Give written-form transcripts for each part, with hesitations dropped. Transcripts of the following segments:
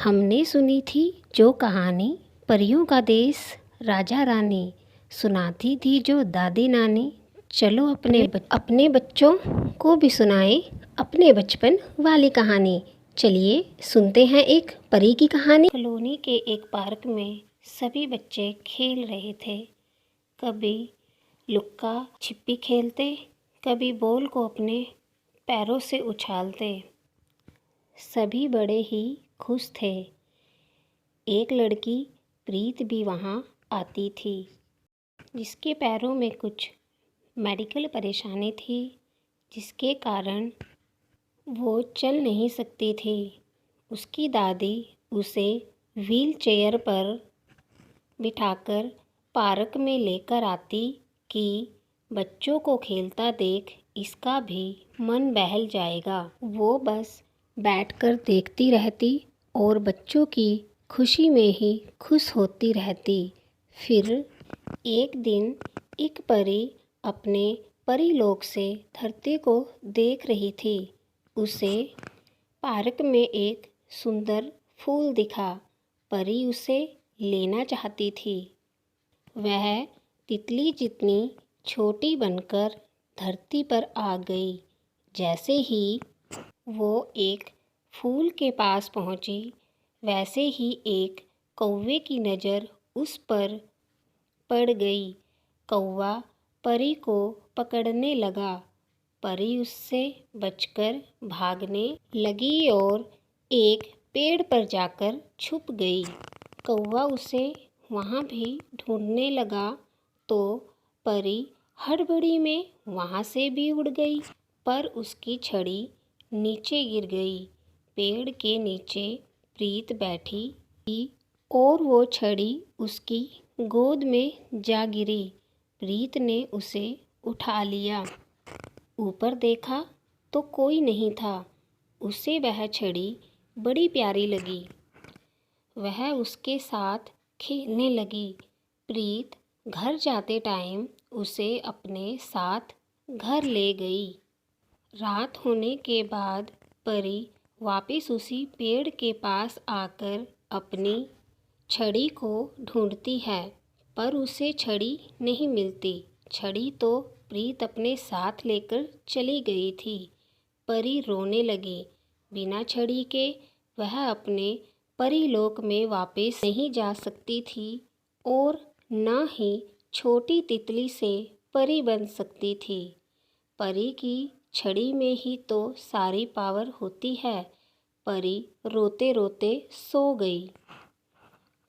हमने सुनी थी जो कहानी, परियों का देश, राजा रानी। सुनाती थी जो दादी नानी। चलो अपने बच्चों को भी सुनाएं अपने बचपन वाली कहानी। चलिए सुनते हैं एक परी की कहानी। कॉलोनी के एक पार्क में सभी बच्चे खेल रहे थे। कभी लुक्का छिपी खेलते, कभी बॉल को अपने पैरों से उछालते। सभी बड़े ही खुश थे। एक लड़की प्रीत भी वहाँ आती थी, जिसके पैरों में कुछ मेडिकल परेशानी थी, जिसके कारण वो चल नहीं सकती थी। उसकी दादी उसे व्हील चेयर पर बिठाकर पार्क में लेकर आती कि बच्चों को खेलता देख इसका भी मन बहल जाएगा। वो बस बैठकर देखती रहती और बच्चों की खुशी में ही खुश होती रहती। फिर एक दिन एक परी अपने परीलोक से धरती को देख रही थी। उसे पार्क में एक सुंदर फूल दिखा। परी उसे लेना चाहती थी। वह तितली जितनी छोटी बनकर धरती पर आ गई। जैसे ही वो एक फूल के पास पहुंची, वैसे ही एक कौवे की नज़र उस पर पड़ गई। कौवा परी को पकड़ने लगा। परी उससे बचकर भागने लगी और एक पेड़ पर जाकर छुप गई। कौवा उसे वहाँ भी ढूंढने लगा तो परी हड़बड़ी में वहाँ से भी उड़ गई, पर उसकी छड़ी नीचे गिर गई। पेड़ के नीचे प्रीत बैठी थी और वो छड़ी उसकी गोद में जा गिरी। प्रीत ने उसे उठा लिया। ऊपर देखा तो कोई नहीं था। उसे वह छड़ी बड़ी प्यारी लगी। वह उसके साथ खेलने लगी। प्रीत घर जाते टाइम उसे अपने साथ घर ले गई। रात होने के बाद परी वापस उसी पेड़ के पास आकर अपनी छड़ी को ढूंढती है, पर उसे छड़ी नहीं मिलती। छड़ी तो प्रीत अपने साथ लेकर चली गई थी। परी रोने लगी। बिना छड़ी के वह अपने परीलोक में वापस नहीं जा सकती थी और न ही छोटी तितली से परी बन सकती थी। परी की छड़ी में ही तो सारी पावर होती है। परी रोते रोते सो गई।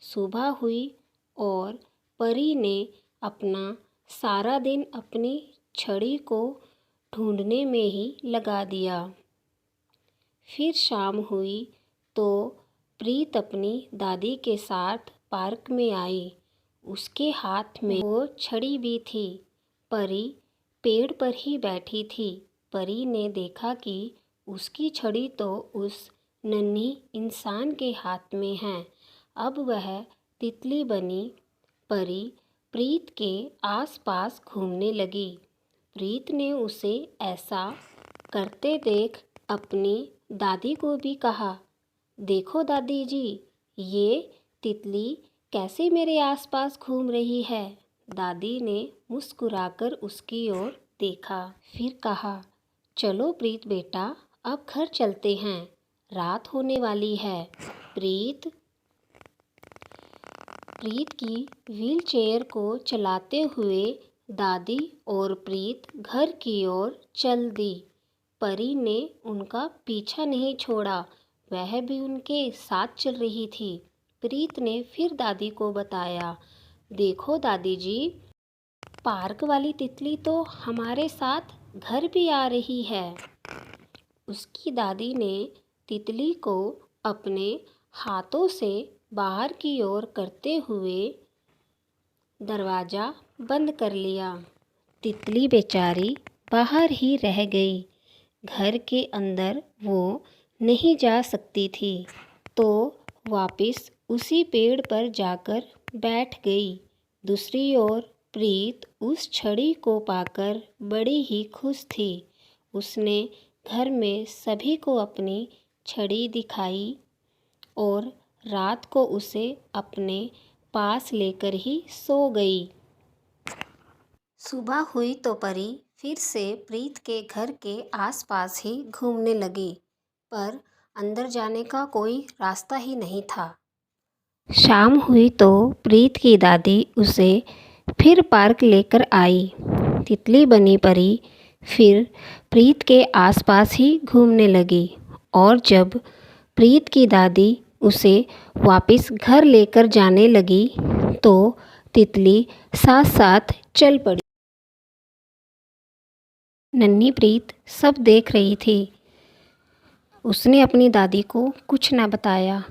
सुबह हुई और परी ने अपना सारा दिन अपनी छड़ी को ढूंढने में ही लगा दिया। फिर शाम हुई तो प्रीत अपनी दादी के साथ पार्क में आई। उसके हाथ में वो छड़ी भी थी। परी पेड़ पर ही बैठी थी। परी ने देखा कि उसकी छड़ी तो उस नन्ही इंसान के हाथ में है। अब वह तितली बनी। परी प्रीत के आसपास घूमने लगी। प्रीत ने उसे ऐसा करते देख अपनी दादी को भी कहा, देखो दादी जी, ये तितली कैसे मेरे आसपास घूम रही है। दादी ने मुस्कुराकर उसकी ओर देखा, फिर कहा, चलो प्रीत बेटा, अब घर चलते हैं, रात होने वाली है। प्रीत की व्हील चेयर को चलाते हुए दादी और प्रीत घर की ओर चल दी। परी ने उनका पीछा नहीं छोड़ा। वह भी उनके साथ चल रही थी। प्रीत ने फिर दादी को बताया, देखो दादी जी, पार्क वाली तितली तो हमारे साथ घर भी आ रही है। उसकी दादी ने तितली को अपने हाथों से बाहर की ओर करते हुए दरवाज़ा बंद कर लिया। तितली बेचारी बाहर ही रह गई। घर के अंदर वो नहीं जा सकती थी, तो वापस उसी पेड़ पर जाकर बैठ गई। दूसरी ओर प्रीत उस छड़ी को पाकर बड़ी ही खुश थी। उसने घर में सभी को अपनी छड़ी दिखाई और रात को उसे अपने पास लेकर ही सो गई। सुबह हुई तो परी फिर से प्रीत के घर के आसपास ही घूमने लगी, पर अंदर जाने का कोई रास्ता ही नहीं था। शाम हुई तो प्रीत की दादी उसे फिर पार्क लेकर आई। तितली बनी परी फिर प्रीत के आसपास ही घूमने लगी और जब प्रीत की दादी उसे वापस घर लेकर जाने लगी तो तितली साथ साथ चल पड़ी। नन्ही प्रीत सब देख रही थी। उसने अपनी दादी को कुछ न बताया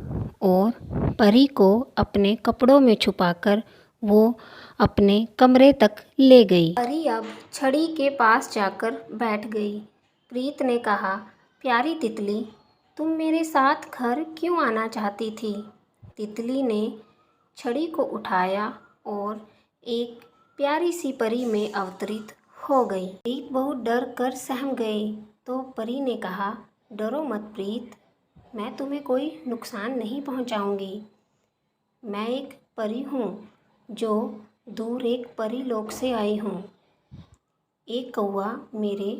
और परी को अपने कपड़ों में छुपाकर वो अपने कमरे तक ले गई। परी अब छड़ी के पास जाकर बैठ गई। प्रीत ने कहा, प्यारी तितली, तुम मेरे साथ घर क्यों आना चाहती थी? तितली ने छड़ी को उठाया और एक प्यारी सी परी में अवतरित हो गई। प्रीत बहुत डर कर सहम गई तो परी ने कहा, डरो मत प्रीत, मैं तुम्हें कोई नुकसान नहीं पहुंचाऊंगी। मैं एक परी हूँ जो दूर एक परी लोक से आई हूँ। एक कौवा मेरे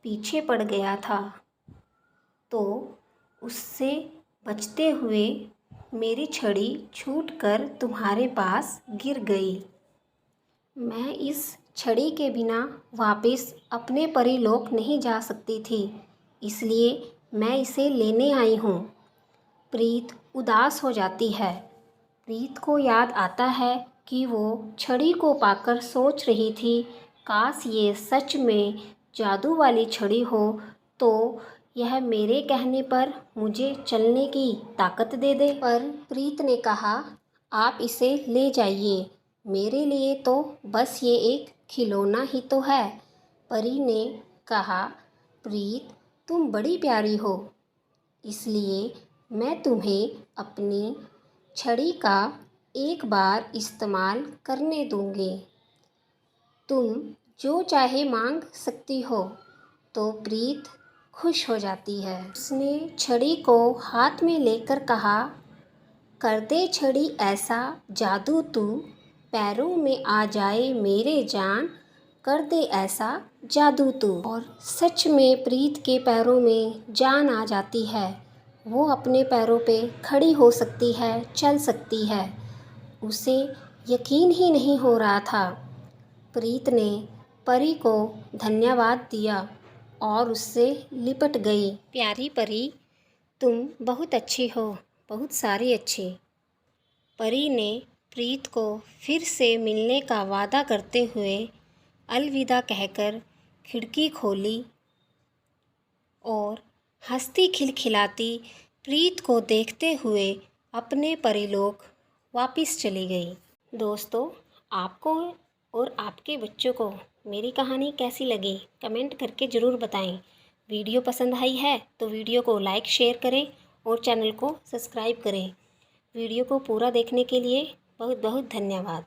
पीछे पड़ गया था तो उससे बचते हुए मेरी छड़ी छूटकर तुम्हारे पास गिर गई। मैं इस छड़ी के बिना वापस अपने परीलोक नहीं जा सकती थी, इसलिए मैं इसे लेने आई हूँ। प्रीत उदास हो जाती है। प्रीत को याद आता है कि वो छड़ी को पाकर सोच रही थी, काश ये सच में जादू वाली छड़ी हो तो यह मेरे कहने पर मुझे चलने की ताकत दे दे। पर प्रीत ने कहा, आप इसे ले जाइए, मेरे लिए तो बस ये एक खिलौना ही तो है। परी ने कहा, प्रीत, तुम बड़ी प्यारी हो, इसलिए मैं तुम्हें अपनी छड़ी का एक बार इस्तेमाल करने दूंगी। तुम जो चाहे मांग सकती हो। तो प्रीत खुश हो जाती है। उसने छड़ी को हाथ में लेकर कहा, कर दे छड़ी ऐसा जादू तू, पैरों में आ जाए मेरे जान, कर दे ऐसा जादू तू। और सच में प्रीत के पैरों में जान आ जाती है। वो अपने पैरों पे खड़ी हो सकती है, चल सकती है। उसे यकीन ही नहीं हो रहा था। प्रीत ने परी को धन्यवाद दिया और उससे लिपट गई। प्यारी परी, तुम बहुत अच्छी हो, बहुत सारी अच्छी। परी ने प्रीत को फिर से मिलने का वादा करते हुए अलविदा कहकर खिड़की खोली और हंसती खिलखिलाती प्रीत को देखते हुए अपने परीलोक वापस चली गई। दोस्तों, आपको और आपके बच्चों को मेरी कहानी कैसी लगी कमेंट करके ज़रूर बताएं। वीडियो पसंद आई है तो वीडियो को लाइक शेयर करें और चैनल को सब्सक्राइब करें। वीडियो को पूरा देखने के लिए बहुत बहुत धन्यवाद।